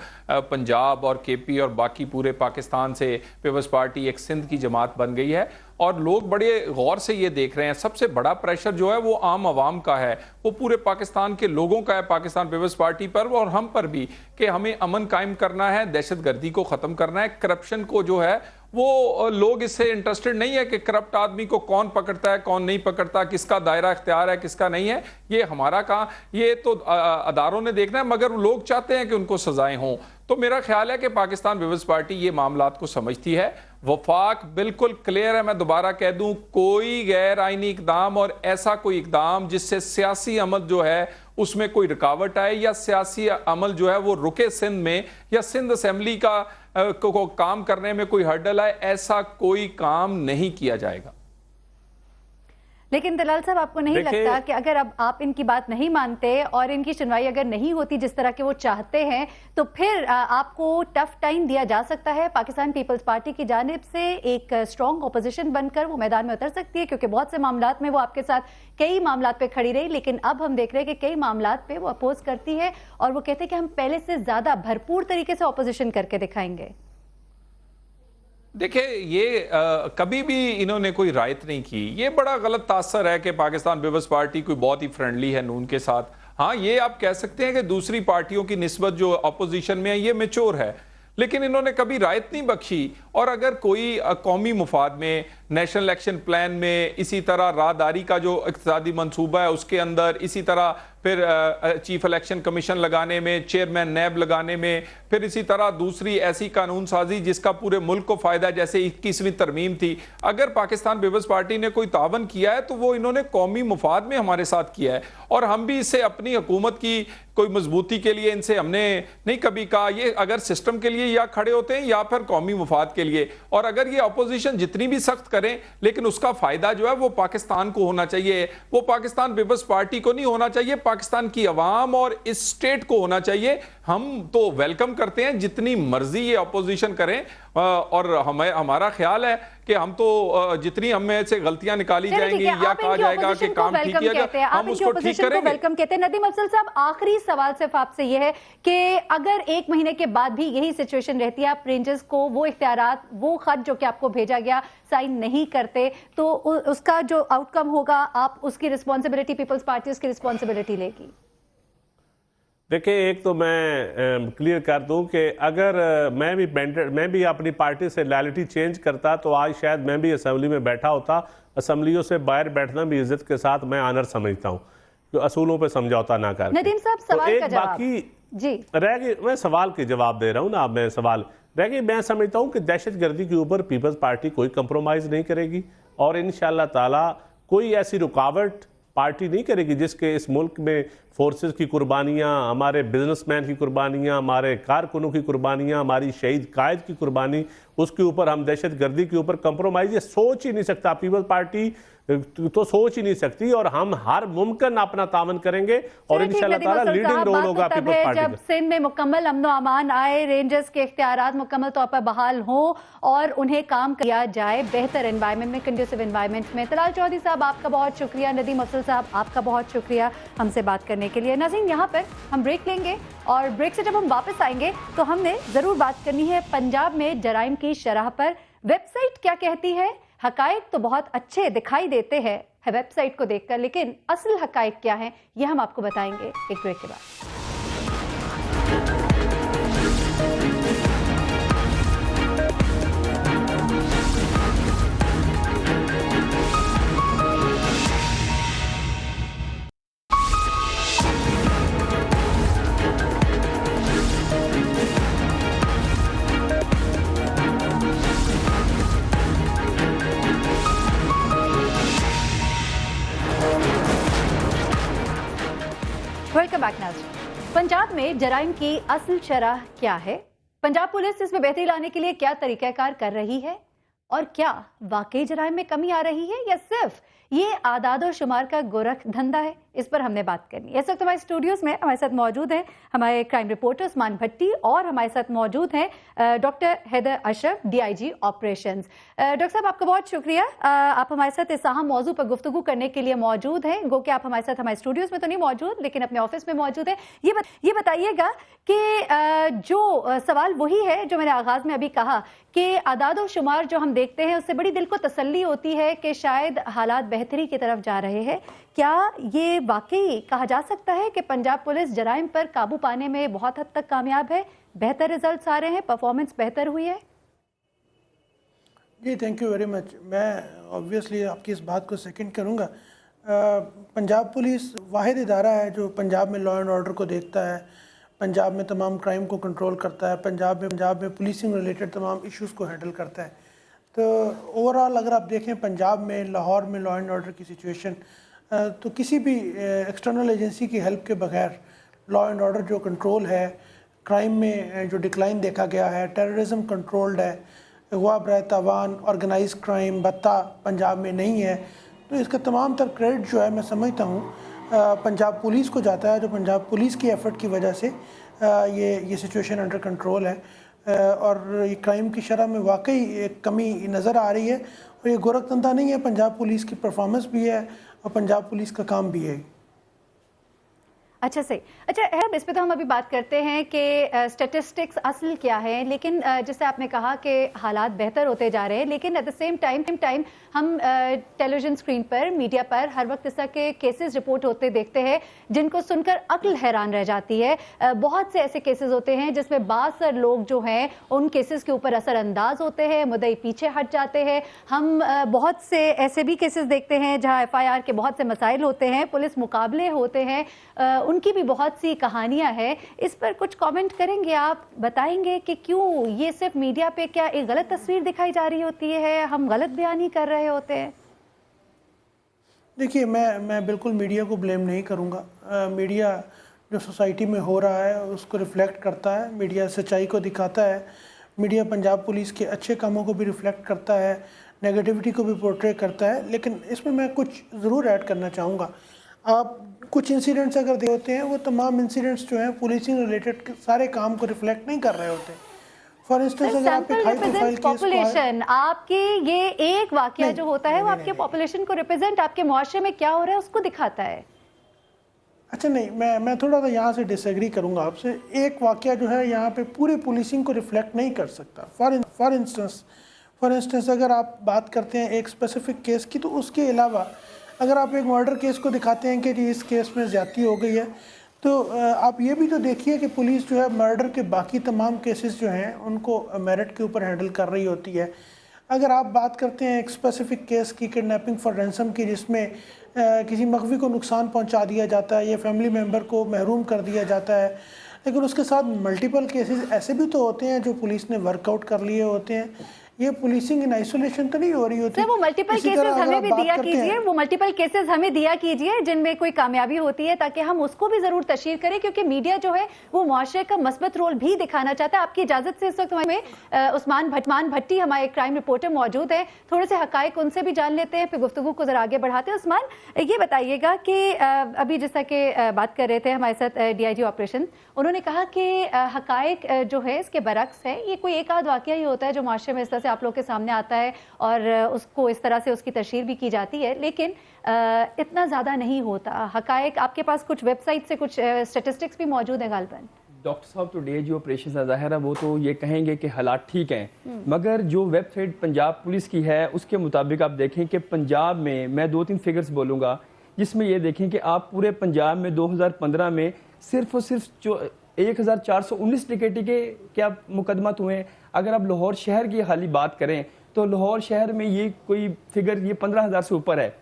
[SPEAKER 5] पंजाब और केपी और बाकी पूरे पाकिस्तान से पीपल्स पार्टी एक सिंध की जमात बन गई है और लोग बड़े गौर से ये देख रहे हैं। सबसे बड़ा प्रेशर जो है वो आम आवाम का है, वो पूरे पाकिस्तान के लोगों का है, पाकिस्तान पीपल्स पार्टी पर और हम पर भी, कि हमें अमन कायम करना है, दहशतगर्दी को ख़त्म करना है, करप्शन को जो है वो लोग इससे इंटरेस्टेड नहीं है कि करप्ट आदमी को कौन पकड़ता है कौन नहीं पकड़ता, किसका दायरा इख्तियार है किसका नहीं है, ये हमारा कहाँ, ये तो अदारों ने देखना है, मगर लोग चाहते हैं कि उनको सजाएं हों। तो मेरा ख्याल है कि पाकिस्तान पीपल्स पार्टी ये मामलात को समझती है। वफाक बिल्कुल क्लियर है, मैं दोबारा कह दूं, कोई गैर आईनी इकदाम और ऐसा कोई इकदाम जिससे सियासी अमल जो है उसमें कोई रुकावट आए या सियासी अमल जो है वो रुके सिंध में या सिंध असेंबली का को काम करने में कोई हर्डल आए, ऐसा कोई काम नहीं किया जाएगा।
[SPEAKER 1] लेकिन दलाल साहब, आपको नहीं लगता कि अगर अब आप इनकी बात नहीं मानते और इनकी सुनवाई अगर नहीं होती जिस तरह के वो चाहते हैं, तो फिर आपको टफ टाइम दिया जा सकता है? पाकिस्तान पीपल्स पार्टी की जानिब से एक स्ट्रॉन्ग ऑपोजिशन बनकर वो मैदान में उतर सकती है, क्योंकि बहुत से मामलात में वो आपके साथ कई मामलात पे खड़ी रही, लेकिन अब हम देख रहे हैं कि कई मामलात पे वो अपोज करती है और वो कहते हैं कि हम पहले से ज्यादा भरपूर तरीके से ऑपोजिशन करके दिखाएंगे।
[SPEAKER 5] देखिए, ये कभी भी इन्होंने कोई रायत नहीं की, ये बड़ा गलत तासर है कि पाकिस्तान पीपल्स पार्टी कोई बहुत ही फ्रेंडली है नून के साथ। हाँ, ये आप कह सकते हैं कि दूसरी पार्टियों की निस्बत जो अपोजिशन में है ये मैच्योर है, लेकिन इन्होंने कभी रायत नहीं बख्शी। और अगर कोई कौमी मुफाद में, नेशनल एक्शन प्लान में, इसी तरह राहदारी का जो इक़्तिसादी मंसूबा है उसके अंदर, इसी तरह फिर चीफ इलेक्शन कमीशन लगाने में, चेयरमैन नैब लगाने में, फिर इसी तरह दूसरी ऐसी कानून साजी जिसका पूरे मुल्क को फ़ायदा, जैसे 21वीं तरमीम थी, अगर पाकिस्तान पीपल्स पार्टी ने कोई तावन किया है तो वो इन्होंने कौमी मुफाद में हमारे साथ किया है। और हम भी इससे अपनी हुकूमत की कोई मजबूती के लिए इनसे हमने नहीं कभी कहा, ये अगर सिस्टम के लिए या खड़े होते हैं या फिर कौमी मुफाद के लिए। और अगर ये अपोजिशन जितनी भी सख्त करें, लेकिन उसका फ़ायदा जो है वो पाकिस्तान को होना चाहिए, वो पाकिस्तान पीपल्स पार्टी को नहीं होना चाहिए, पाकिस्तान की अवाम और इस स्टेट को होना चाहिए। हम तो वेलकम करते हैं जितनी मर्जी ये अपोजिशन करें, और हमारा ख्याल है कि हम तो जितनी हम में से गलतियां निकाली जाएंगी या कहा जाएगा कि काम ठीक किया, हम उसको ठीक करेंगे।
[SPEAKER 1] वेलकम कहते हैं। नदीम अफजल साहब, आखिरी सवाल सिर्फ आपसे यह है कि अगर 1 महीने के बाद भी यही सिचुएशन रहती है, आप रेंजर्स को वो इख्तियारात, वो खत जो कि आपको भेजा गया साइन नहीं करते, तो उसका जो आउटकम होगा, आप उसकी रिस्पॉन्सिबिलिटी, पीपल्स पार्टी उसकी रिस्पॉन्सिबिलिटी लेगी?
[SPEAKER 4] देखिए, एक तो मैं क्लियर कर दूं कि अगर मैं भी अपनी पार्टी से लॉयल्टी चेंज करता तो आज शायद मैं भी असेंबली में बैठा होता। असेंबलियों से बाहर बैठना भी इज्जत के साथ मैं ऑनर समझता हूं, तो असूलों पे समझौता ना कर।
[SPEAKER 1] नदीम साहब, सवाल का जवाब
[SPEAKER 4] बाकी
[SPEAKER 1] जी
[SPEAKER 4] रह गई, मैं सवाल के जवाब दे रहा हूं ना, मैं सवाल रह गई। मैं समझता हूं कि दहशतगर्दी के ऊपर पीपल्स पार्टी कोई कंप्रोमाइज नहीं करेगी और इंशाअल्लाह ताला कोई ऐसी रुकावट पार्टी नहीं करेगी जिसके इस मुल्क में फोर्सेस की कुर्बानियां, हमारे बिजनेसमैन की कुर्बानियां, हमारे कारकुनों की कुर्बानियां, हमारी शहीद कायद की कुर्बानी, उसके ऊपर हम दहशतगर्दी के ऊपर कंप्रोमाइज ये सोच ही नहीं सकता। पीपल्स पार्टी तो सोच ही नहीं सकती और हम हर मुमकिन अपना तावन करेंगे और इंशाअल्लाह ताला लीडिंग रोल होगा पीपल्स पार्टी
[SPEAKER 1] जब सिंध में मुकम्मल अमन अमान आए, रेंजर्स के इख्तियारात मुकम्मल तौर पर बहाल हों और उन्हें काम किया जाए बेहतर एनवायरनमेंट में, कंड्यूसिव एनवायरनमेंट में। तलाल चौधरी साहब, आपका बहुत शुक्रिया। नदीम अफजल साहब, आपका बहुत शुक्रिया हमसे बात करने के लिए। नाज़रीन, यहाँ पर हम ब्रेक लेंगे और ब्रेक से जब हम वापस आएंगे तो हमने ज़रूर बात करनी है पंजाब में जराइम की शरह पर। वेबसाइट क्या कहती है? हकायक तो बहुत अच्छे दिखाई देते हैं वेबसाइट को देखकर, लेकिन असल हकायक क्या है ये हम आपको बताएंगे एक ब्रेक के बाद। वेलकम बैक नाज़रीन। पंजाब में जराइम की असल शरह क्या है? पंजाब पुलिस इसमें बेहतरी लाने के लिए क्या तरीक़ाकार कर रही है और क्या वाकई जराइम में कमी आ रही है या सिर्फ ये आदाद और शुमार का गोरख धंधा है? इस पर हमने बात करनी है। इस वक्त हमारे स्टूडियोज में हमारे साथ मौजूद हैं हमारे क्राइम रिपोर्टर उस्मान भट्टी और हमारे साथ मौजूद हैं doctor Haider Ashraf, DIG operations. Doctor साहब, आपका बहुत शुक्रिया, आप हमारे साथ इस अहम मौजू पर गुफ्तगू करने के लिए मौजूद हैं। गो कि आप हमारे साथ हमारे स्टूडियोज में तो नहीं मौजूद लेकिन अपने ऑफिस में मौजूद है। ये बताइएगा कि जो सवाल वही है जो मैंने आगाज में अभी कहा कि आदाद और शुमार जो हम देखते हैं उससे बड़ी दिल को तसल्ली होती है कि शायद हालात बेहतरी की तरफ जा रहे हैं। क्या ये वाकई कहा जा सकता है कि पंजाब पुलिस जराइम पर काबू पाने में बहुत हद तक कामयाब है, बेहतर रिजल्ट्स आ रहे हैं, परफॉर्मेंस बेहतर हुई है?
[SPEAKER 6] जी, थैंक यू वेरी मच। मैं ऑब्वियसली आपकी इस बात को सेकंड करूंगा। पंजाब पुलिस वाहिद इदारा है जो पंजाब में लॉ एंड ऑर्डर को देखता है, पंजाब में तमाम क्राइम को कंट्रोल करता है, पंजाब में पुलिसिंग रिलेटेड तमाम इश्यूज़ को हैंडल करता है। तो ओवरऑल अगर आप देखें पंजाब में, लाहौर में लॉ एंड ऑर्डर की सिचुएशन, तो किसी भी एक्सटर्नल एजेंसी की हेल्प के बगैर लॉ एंड ऑर्डर जो कंट्रोल है, क्राइम में जो डिक्लाइन देखा गया है, टेररिज्म कंट्रोल्ड है, अगवा बराए तावान, ऑर्गेनाइज क्राइम भत्ता पंजाब में नहीं है। तो इसका तमाम तर क्रेडिट जो है मैं समझता हूँ पंजाब पुलिस को जाता है, जो पंजाब पुलिस की एफर्ट की वजह से ये सिचुएशन अंडर कंट्रोल है और ये क्राइम की शरह में वाकई एक कमी नज़र आ रही है। और ये गोरख धंधा नहीं है, पंजाब पुलिस की परफॉर्मेंस भी है और पंजाब पुलिस का काम भी है।
[SPEAKER 1] अच्छा सही। अच्छा, इस पे तो हम अभी बात करते हैं कि स्टैटिस्टिक्स असल क्या है, लेकिन जैसे आपने कहा कि हालात बेहतर होते जा रहे हैं, लेकिन एट द सेम टाइम हम टेलीविजन स्क्रीन पर, मीडिया पर हर वक्त इस तरह के केसेस रिपोर्ट होते देखते हैं जिनको सुनकर अक्ल हैरान रह जाती है। बहुत से ऐसे केसेस होते हैं जिसमें बासर लोग जो हैं उन केसेस के ऊपर असरअंदाज होते हैं, मुद्दई पीछे हट जाते हैं। हम बहुत से ऐसे भी केसेस देखते हैं जहाँ FIR के बहुत से मसाइल होते हैं, पुलिस मुकाबले होते हैं, उनकी भी बहुत सी कहानियां हैं। इस पर कुछ कमेंट करेंगे आप? बताएंगे कि क्यों ये सिर्फ मीडिया पे क्या एक गलत तस्वीर दिखाई जा रही होती है, हम गलत बयानी कर रहे होते हैं?
[SPEAKER 6] देखिए, मैं बिल्कुल मीडिया को ब्लेम नहीं करूँगा। मीडिया जो सोसाइटी में हो रहा है उसको रिफ्लेक्ट करता है, मीडिया सच्चाई को दिखाता है, मीडिया पंजाब पुलिस के अच्छे कामों को भी रिफ्लेक्ट करता है, नेगेटिविटी को भी पोर्ट्रे करता है। लेकिन इसमें मैं कुछ ज़रूर ऐड करना चाहूँगा। आप कुछ इंसिडेंट्स अगर देखते हैं, वो तमाम इंसिडेंट्स जो हैं पुलिसिंग रिलेटेड सारे काम को रिफ्लेक्ट नहीं कर रहे होते। फॉर इंस्टेंस अगर आप एक हाई प्रोफाइल केस
[SPEAKER 1] पॉपुलेशन, आपके ये एक वाकया जो होता है वो आपके पॉपुलेशन को रिप्रेजेंट, आपके मुआशरे में क्या हो रहा है उसको दिखाता है।
[SPEAKER 6] अच्छा नहीं, मैं थोड़ा सा यहाँ से डिसएग्री करूँगा आपसे। एक वाकया जो है यहाँ पे पूरी पुलिसिंग को रिफ्लेक्ट नहीं कर सकता। फॉर इंस्टेंस अगर आप बात करते हैं एक स्पेसिफिक केस की, तो उसके अलावा अगर आप एक मर्डर केस को दिखाते हैं कि जी इस केस में ज़्यादती हो गई है, तो आप ये भी तो देखिए कि पुलिस जो है मर्डर के बाकी तमाम केसेस जो हैं उनको मेरिट के ऊपर हैंडल कर रही होती है। अगर आप बात करते हैं एक स्पेसिफिक केस की, किडनैपिंग फॉर रैंसम की, जिसमें किसी मख्वी को नुकसान पहुंचा दिया जाता है या फैमिली मेम्बर को महरूम कर दिया जाता है, लेकिन उसके साथ मल्टीपल केसेस ऐसे भी तो होते हैं जो पुलिस ने वर्कआउट कर लिए होते हैं। ये पुलिसिंग इन आइसोलेशन तो नहीं हो रही होती।
[SPEAKER 1] सर वो मल्टीपल केसेस हमें भी दिया कीजिए, वो मल्टीपल केसेस हमें दिया कीजिए जिनमें कोई कामयाबी होती है, ताकि हम उसको भी जरूर तशहीर करें, क्योंकि मीडिया जो है वो मुआशरे का मस्बत रोल भी दिखाना चाहता है। आपकी इजाजत से इस वक्त हमें उस्मान भट्टी हमारे क्राइम रिपोर्टर मौजूद हैं, थोड़े से हकायक उनसे भी जान लेते हैं, फिर गुफ्तगू को जरा आगे बढ़ाते हैं। उस्मान, ये बताइएगा कि अभी जैसा कि बात कर रहे थे हमारे साथ DIG ऑपरेशन, उन्होंने कहा कि हकायक जो है इसके बरक्स है, ये कोई एक आध वाकया ही होता है जो मुआशरे में इस तरह से आप लोग के सामने आता है और उसको इस तरह से उसकी तशहीर भी की जाती है, लेकिन इतना ज़्यादा नहीं होता हकायक। आपके पास कुछ वेबसाइट से कुछ स्टेटिस्टिक्स भी मौजूद है गालिबन?
[SPEAKER 7] डॉक्टर साहब, तो DIG ऑपरेशन ज़ाहिर है वो तो ये कहेंगे कि हालात ठीक हैं, मगर जो वेबसाइट पंजाब पुलिस की है उसके मुताबिक आप देखें कि पंजाब में, मैं 2-3 फिगर्स बोलूँगा जिसमें ये देखें कि आप पूरे पंजाब में 2015 में सिर्फ और सिर्फ 1419 टिकेटी के क्या मुकदमात हुए हैं। अगर आप लाहौर शहर की हाली बात करें तो लाहौर शहर में ये कोई फिगर ये 15,000 से ऊपर है,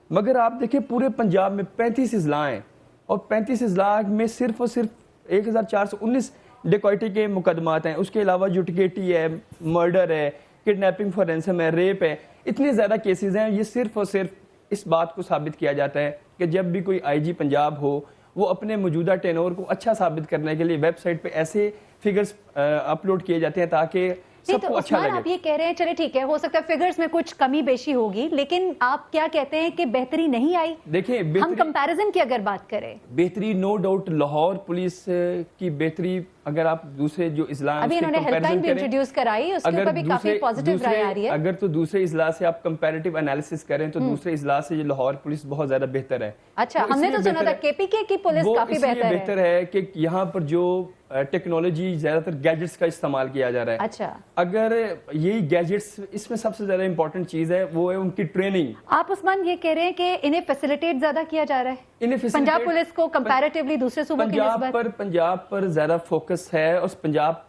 [SPEAKER 7] मगर आप देखें पूरे पंजाब में 35 अजला हैं और 35 अजला में सिर्फ और सिर्फ 1419 डिकॉइटी के मुकदमात हैं। उसके अलावा जो टिकेटी है, मर्डर है, किडनैपिंग फॉर रैंसम है, रेप है, इतने ज़्यादा केसेस हैं। ये सिर्फ और सिर्फ इस बात को साबित किया जाता है कि जब भी कोई IG पंजाब हो वो अपने मौजूदा टेनोर को अच्छा साबित करने के लिए वेबसाइट पे ऐसे फिगर्स अपलोड किए जाते हैं ताकि सबको अच्छा लगे।
[SPEAKER 1] आप ये कह रहे हैं, चले ठीक है, हो सकता है फिगर्स में कुछ कमी बेशी होगी, लेकिन आप क्या कहते हैं कि बेहतरी नहीं आई?
[SPEAKER 7] देखिए,
[SPEAKER 1] हम कंपैरिजन की अगर बात करें,
[SPEAKER 7] बेहतरी नो डाउट लाहौर पुलिस की बेहतरी, अगर आप दूसरे जो इजला
[SPEAKER 1] अभी इन्होंने हेल्पलाइन भी इंट्रोड्यूस कराई, उसके ऊपर भी काफी पॉजिटिव राय आ रही है।
[SPEAKER 7] अगर तो दूसरे इजला से आप कंपैरेटिव एनालिसिस करें तो दूसरे इजला से लाहौर पुलिस बहुत ज्यादा बेहतर है।
[SPEAKER 1] अच्छा, हमने तो सुना था KPK की पुलिस काफी बेहतर
[SPEAKER 7] है कि यहाँ पर जो टेक्नोलॉजी ज्यादातर गैजेट्स का इस्तेमाल किया जा रहा है।
[SPEAKER 1] अच्छा,
[SPEAKER 7] अगर यही गैजेट्स, इसमें सबसे ज्यादा इंपॉर्टेंट चीज है वो है उनकी ट्रेनिंग।
[SPEAKER 1] आप उस्मान ये कह रहे हैं कि इन्हें फैसिलिटेट ज्यादा किया जा रहा है पंजाब पुलिस को कंपैरेटिवली दूसरे सूबों की निस्बत?
[SPEAKER 7] पंजाब पर ज्यादा फोकस है और पंजाब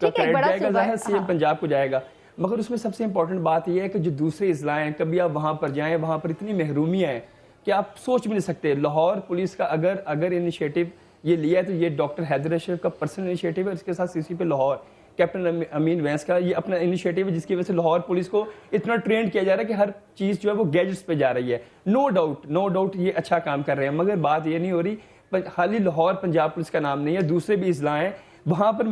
[SPEAKER 7] का क्रेडिट जाएगा, जाहिर से पंजाब को जाएगा, मगर उसमें सबसे इंपॉर्टेंट बात यह है कि जो दूसरे इजला हैं, कभी आप वहां पर जाएं, वहां पर इतनी महरूमियां हैं कि आप सोच भी नहीं सकते। लाहौर पुलिस का अगर इनिशिएटिव ये लिया है तो ये डॉक्टर हैदर अशरफ का पर्सनल इनिशिएटिव है। इसके साथ CC पे लाहौर कैप्टन अमीन वैंस का ये अपना इनिशिएटिव है, जिसकी वजह से लाहौर पुलिस को इतना ट्रेन किया जा रहा है कि हर चीज़ जो है वो गैजेट्स पे जा रही है। नो डाउट ये अच्छा काम कर रहे हैं, मगर बात ये नहीं हो रही खाली लाहौर पंजाब पुलिस का नाम नहीं है, दूसरे भी इजला हैं वहाँ पर।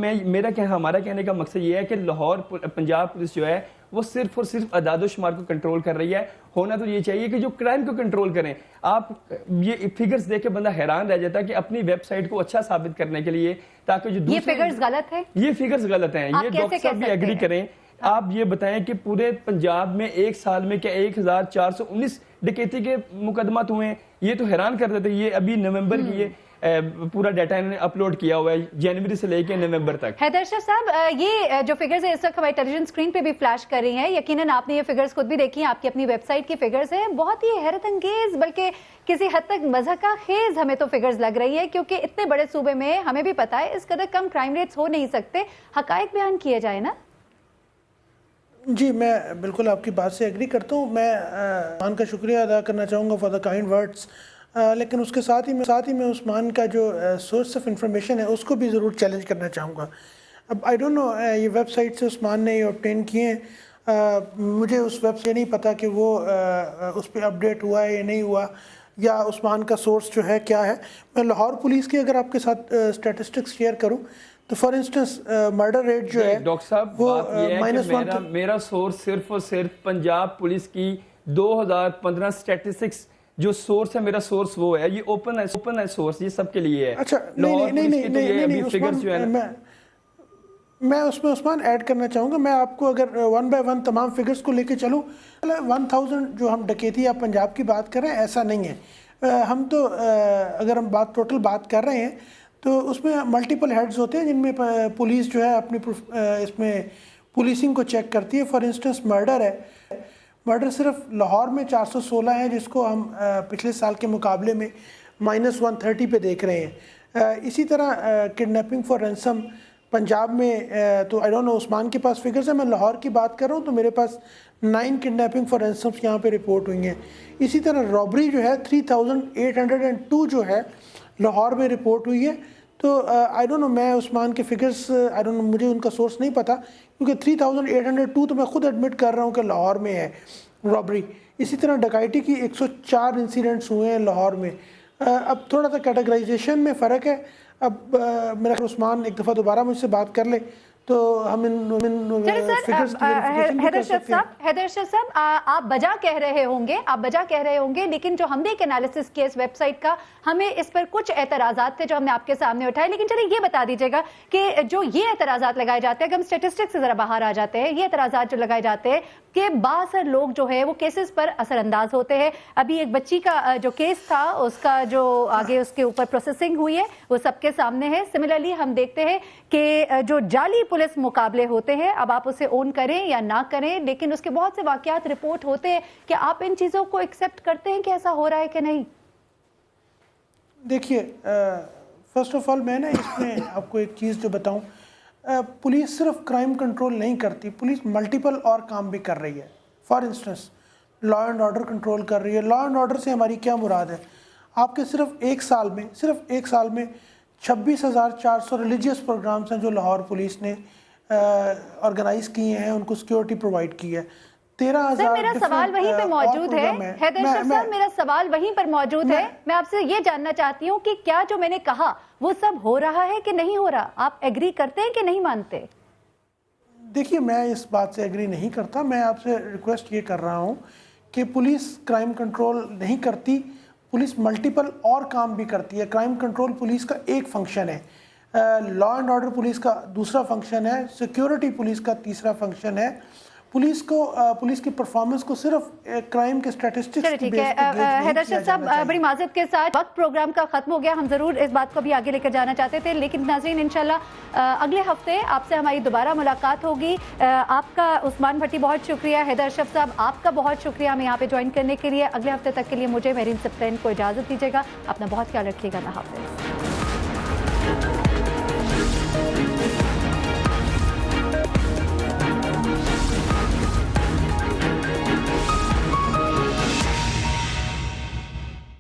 [SPEAKER 7] हमारा कहने का मकसद ये है कि लाहौर पंजाब पुलिस जो है वो सिर्फ और सिर्फ अदाद शुमार को कंट्रोल कर रही है। होना तो ये चाहिए कि जो क्राइम को कंट्रोल करें। आप ये फिगर्स देख के बंदा हैरान रह जाता है कि अपनी वेबसाइट को अच्छा साबित करने के लिए, ताकि जो
[SPEAKER 1] ये फिगर्स गलत है,
[SPEAKER 7] ये फिगर्स गलत हैं, ये डॉक्टर साहब भी एग्री करें। आप ये बताएं कि पूरे पंजाब में एक साल में क्या 1419 डकैती के मुकदमात हुए हैं? ये तो हैरान कर देते। ये अभी नवंबर की ये पूरा डाटा इन्होंने अपलोड किया हुआ है, जनवरी से लेकर नवंबर तक।
[SPEAKER 1] हैदर अशरफ साहब, ये जो फिगर्स है इस वक्त हमारी टेलीविजन स्क्रीन पे भी फ्लैश कर रही हैं, यकीनन आपने ये फिगर्स खुद भी देखी हैं, आपकी अपनी वेबसाइट की फिगर्स हैं, बहुत ही हैरत अंगेज, बल्कि किसी हद तक मज़ाका खेज हमें तो फिगर्स लग रही है, क्योंकि इतने बड़े सूबे में हमें भी पता है इस कदर कम क्राइम रेट्स हो नहीं सकते। हकायक बयान किए जाए ना।
[SPEAKER 6] जी, मैं बिल्कुल आपकी बात से एग्री करता हूँ। मैं उस्मान का शुक्रिया अदा करना चाहूँगा फॉर द काइंड वर्ड्स, लेकिन उसके साथ ही मैं उस्मान का जो सोर्स ऑफ इंफॉर्मेशन है उसको भी ज़रूर चैलेंज करना चाहूँगा। अब आई डोंट नो ये वेबसाइट से उस्मान ने ये ऑब्टेन किए हैं, मुझे उस वेबसाइट नहीं पता कि वो उस पर अपडेट हुआ है या नहीं हुआ, या उस्मान का सोर्स जो है क्या है। मैं लाहौर पुलिस की अगर आपके साथ स्टैटिस्टिक्स शेयर करूँ तो फॉर इंस्टेंस मर्डर रेट जो है
[SPEAKER 7] डॉक्टर साहब वो -1, मेरा सोर्स सिर्फ और सिर्फ पंजाब पुलिस की 2015 स्टैटिस्टिक्स जो सोर्स है, मेरा सोर्स वो है, ये ओपन है सोर्स, ये सबके लिए है।
[SPEAKER 6] अच्छा, नहीं, میں اس میں عثمان ایڈ کرنا چاہوں گا. میں آپ کو اگر 1 by 1 تمام فگرز کو لے کے چلوں, 1000 جو ہم ڈکیتی یا پنجاب کی بات کر رہے ہیں ایسا نہیں ہے. ہم تو اگر ہم ٹوٹل بات کر رہے ہیں تو اس میں ملٹیپل ہیڈز ہوتے ہیں جن میں پولیس جو ہے اپنی اس میں پولیسنگ کو چیک کرتی ہے. فار انسٹنس مرڈر ہے, مرڈر صرف لاہور میں 416 ہے جس کو ہم پچھلے سال کے مقابلے میں -130 پہ دیکھ رہے ہیں. اسی طرح کڈنیپنگ فار رینسم پنجاب میں تو آئی ڈونٹ نو عثمان کے پاس فگرز ہیں, میں لاہور کی بات کر رہا ہوں تو میرے پاس 9 کڈنیپنگ فار رینسمس یہاں پہ رپورٹ ہوئی ہیں. اسی طرح رابری جو ہے 3802 جو ہے لاہور میں رپورٹ ہوئی ہے. تو آئی ڈونٹ نو, میں عثمان کے فگرز آئی ڈونٹ نو, مجھے ان کا سورس نہیں پتہ کیونکہ 3802 تو میں خود ایڈمٹ کر رہا ہوں کہ لاہور میں ہے رابری. اسی طرح ڈکیتی کی 104 انسیڈنٹس ہوئے ہیں لاہور میں. اب تھوڑا سا کیٹیگرائزیشن میں فرق ہے. اب میرا عثمان ایک دفعہ دوبارہ مجھ سے بات کر لے تو ہم
[SPEAKER 1] حیدر شاہ صاحب آپ بجا کہہ رہے ہوں گے لیکن جو ہم نے ایک انالیسس کیا اس ویب سائٹ کا, ہمیں اس پر کچھ اعتراضات تھے جو ہم نے آپ کے سامنے اٹھائے. لیکن چلیے یہ بتا دیجیے گا کہ جو یہ اعتراضات لگائے جاتے ہیں, اگر ہم اسٹیٹسٹک سے ذرا باہر آ جاتے ہیں, یہ اعتراضات جو لگائے جاتے ہیں کہ بااثر لوگ جو ہے وہ کیسز پر اثر انداز ہوتے ہیں. ابھی ایک بچی کا جو کیس تھا اس کا جو آگے اس کے اوپر پروسیسنگ ہوئی ہے وہ سب کے سامنے ہے. سملرلی ہم دیکھتے ہیں کہ جو جعلی پولیس مقابلے ہوتے ہیں, اب آپ اسے اون کریں یا نہ کریں, لیکن اس کے بہت سے واقعات رپورٹ ہوتے ہیں. کہ آپ ان چیزوں کو ایکسیپٹ کرتے ہیں کہ ایسا ہو رہا ہے کہ نہیں؟
[SPEAKER 6] دیکھیے, فرسٹ آف آل میں نا اس میں آپ کو ایک چیز جو بتاؤں, پولیس صرف کرائم کنٹرول نہیں کرتی, پولیس ملٹیپل اور کام بھی کر رہی ہے. For instance law and order control کر رہی ہے. لا اینڈ آرڈر سے ہماری کیا مراد ہے؟ آپ کے صرف ایک سال میں 26,400 ریلیجیس پروگرامز ہیں جو لاہور پولیس نے آرگنائز کیے ہیں, ان کو سیکیورٹی پرووائڈ کی ہے. 13,000
[SPEAKER 1] میرا سوال وہیں پہ موجود ہے. حیدر شاہ صاحب میرا سوال وہیں پر موجود ہے. میں آپ سے یہ جاننا چاہتی ہوں کہ کیا جو میں نے کہا وہ سب ہو رہا ہے کہ نہیں ہو رہا؟ آپ ایگری کرتے ہیں کہ نہیں مانتے؟
[SPEAKER 6] دیکھیے, میں اس بات سے ایگری نہیں کرتا. میں آپ سے ریکویسٹ یہ کر رہا ہوں کہ پولیس کرائم کنٹرول نہیں کرتی, پولیس ملٹیپل اور کام بھی کرتی ہے. کرائم کنٹرول پولیس کا ایک فنکشن ہے, لا اینڈ آرڈر پولیس کا دوسرا فنکشن ہے, سیکیورٹی پولیس کا تیسرا فنکشن ہے. پولیس کی پرفارمنس کو صرف کرائم کے اسٹیٹسٹکس کی بیس پہ
[SPEAKER 1] حیدر شاہ صاحب بڑی معذرت کے ساتھ وقت پروگرام کا ختم ہو گیا. ہم ضرور اس بات کو بھی آگے لے کر جانا چاہتے تھے, لیکن ناظرین انشاءاللہ اگلے ہفتے آپ سے ہماری دوبارہ ملاقات ہوگی. آپ کا عثمان بھٹی بہت شکریہ. حیدر شاہ صاحب آپ کا بہت شکریہ ہمیں یہاں پہ جوائن کرنے کے لیے. اگلے ہفتے تک کے لیے مجھے میرین سبطین کو اجازت دیجیے گا. اپنا بہت خیال رکھیے گا. اللہ حافظ.